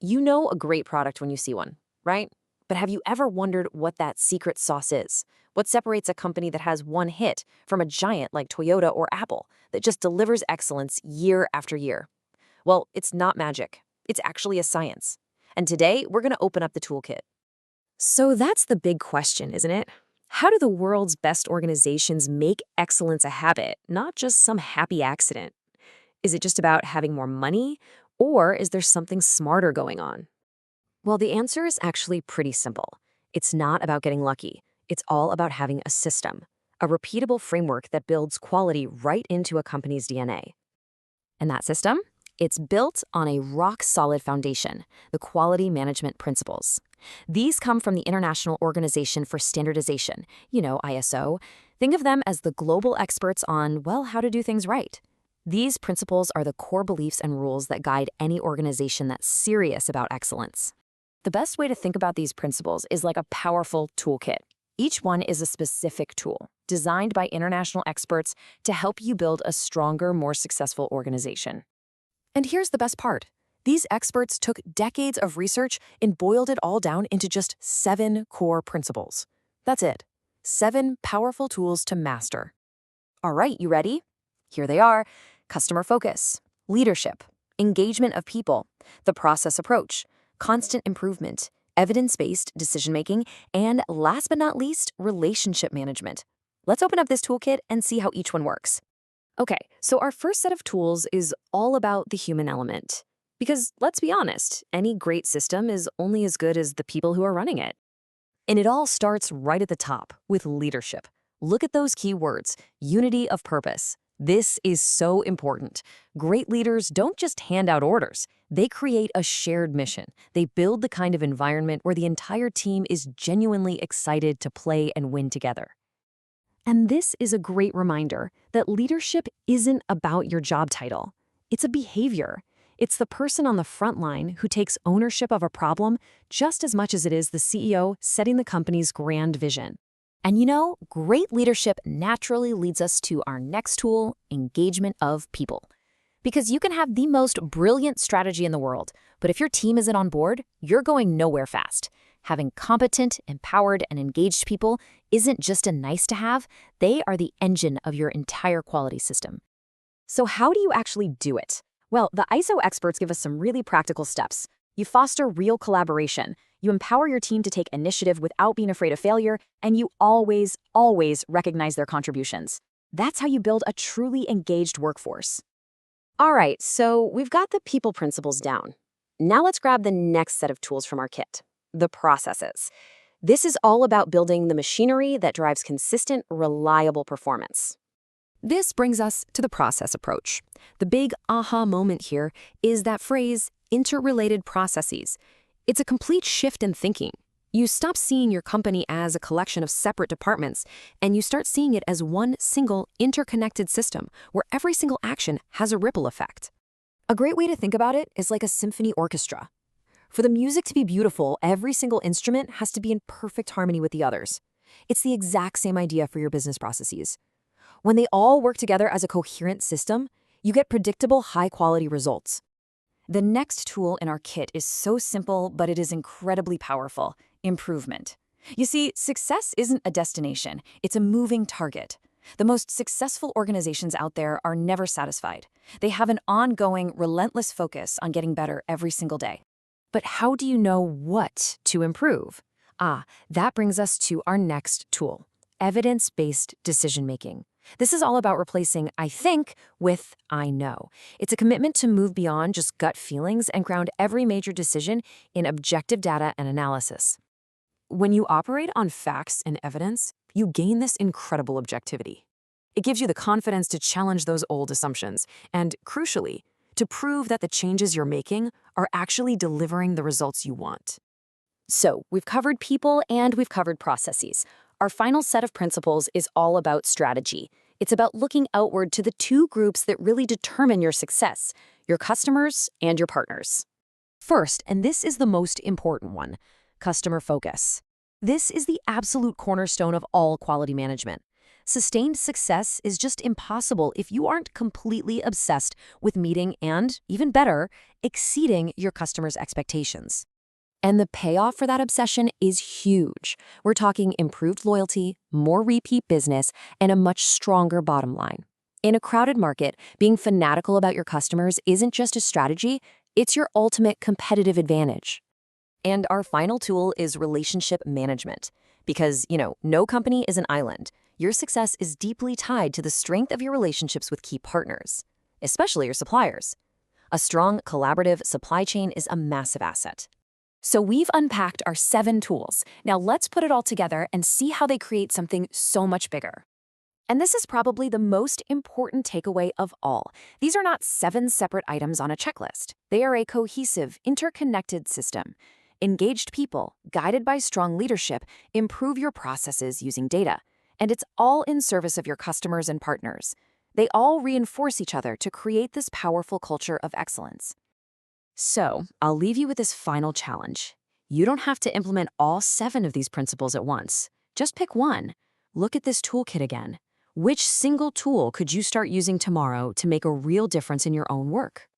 You know a great product when you see one, right? But have you ever wondered what that secret sauce is? What separates a company that has one hit from a giant like Toyota or Apple that just delivers excellence year after year? Well, it's not magic. It's actually a science. And today, we're going to open up the toolkit. So that's the big question, isn't it? How do the world's best organizations make excellence a habit, not just some happy accident? Is it just about having more money, or is there something smarter going on? Well, the answer is actually pretty simple. It's not about getting lucky. It's all about having a system, a repeatable framework that builds quality right into a company's DNA. And that system? It's built on a rock-solid foundation, the quality management principles. These come from the International Organization for Standardization, ISO. Think of them as the global experts on, well, how to do things right. These principles are the core beliefs and rules that guide any organization that's serious about excellence. The best way to think about these principles is like a powerful toolkit. Each one is a specific tool, designed by international experts to help you build a stronger, more successful organization. And here's the best part. These experts took decades of research and boiled it all down into just 7 core principles. That's it. 7 powerful tools to master. All right, you ready? Here they are. Customer focus, leadership, engagement of people, the process approach, constant improvement, evidence-based decision-making, and last but not least, relationship management. Let's open up this toolkit and see how each one works. Okay, so our first set of tools is all about the human element. Because let's be honest, any great system is only as good as the people who are running it. And it all starts right at the top with leadership. Look at those key words, unity of purpose. This is so important. Great leaders don't just hand out orders. They create a shared mission. They build the kind of environment where the entire team is genuinely excited to play and win together. And this is a great reminder that leadership isn't about your job title. It's a behavior. It's the person on the front line who takes ownership of a problem just as much as it is the CEO setting the company's grand vision. And great leadership naturally leads us to our next tool, engagement of people. Because you can have the most brilliant strategy in the world, but if your team isn't on board, you're going nowhere fast. Having competent, empowered, and engaged people isn't just a nice to have, they are the engine of your entire quality system. So how do you actually do it? Well, the ISO experts give us some really practical steps. You foster real collaboration. You empower your team to take initiative without being afraid of failure, and you always recognize their contributions. That's how you build a truly engaged workforce. All right, so we've got the people principles down. Now let's grab the next set of tools from our kit, the processes. This is all about building the machinery that drives consistent, reliable performance. This brings us to the process approach. The big aha moment here is that phrase, interrelated processes. It's a complete shift in thinking. You stop seeing your company as a collection of separate departments, and you start seeing it as one single interconnected system where every single action has a ripple effect. A great way to think about it is like a symphony orchestra. For the music to be beautiful, every single instrument has to be in perfect harmony with the others. It's the exact same idea for your business processes. When they all work together as a coherent system, you get predictable, high-quality results. The next tool in our kit is so simple, but it is incredibly powerful: improvement. You see, success isn't a destination, it's a moving target. The most successful organizations out there are never satisfied. They have an ongoing, relentless focus on getting better every single day. But how do you know what to improve? That brings us to our next tool, evidence-based decision-making. This is all about replacing "I think" with "I know." It's a commitment to move beyond just gut feelings and ground every major decision in objective data and analysis. When you operate on facts and evidence, you gain this incredible objectivity. It gives you the confidence to challenge those old assumptions and, crucially, to prove that the changes you're making are actually delivering the results you want. So, we've covered people and we've covered processes. Our final set of principles is all about strategy. It's about looking outward to the 2 groups that really determine your success, your customers and your partners. First, and this is the most important one, customer focus. This is the absolute cornerstone of all quality management. Sustained success is just impossible if you aren't completely obsessed with meeting and, even better, exceeding your customers' expectations. And the payoff for that obsession is huge. We're talking improved loyalty, more repeat business, and a much stronger bottom line. In a crowded market, being fanatical about your customers isn't just a strategy, it's your ultimate competitive advantage. And our final tool is relationship management. Because, no company is an island. Your success is deeply tied to the strength of your relationships with key partners, especially your suppliers. A strong, collaborative supply chain is a massive asset. So we've unpacked our 7 tools. Now let's put it all together and see how they create something so much bigger. And this is probably the most important takeaway of all. These are not 7 separate items on a checklist. They are a cohesive, interconnected system. Engaged people, guided by strong leadership, improve your processes using data. And it's all in service of your customers and partners. They all reinforce each other to create this powerful culture of excellence. So, I'll leave you with this final challenge. You don't have to implement all 7 of these principles at once. Just pick one. Look at this toolkit again. Which single tool could you start using tomorrow to make a real difference in your own work?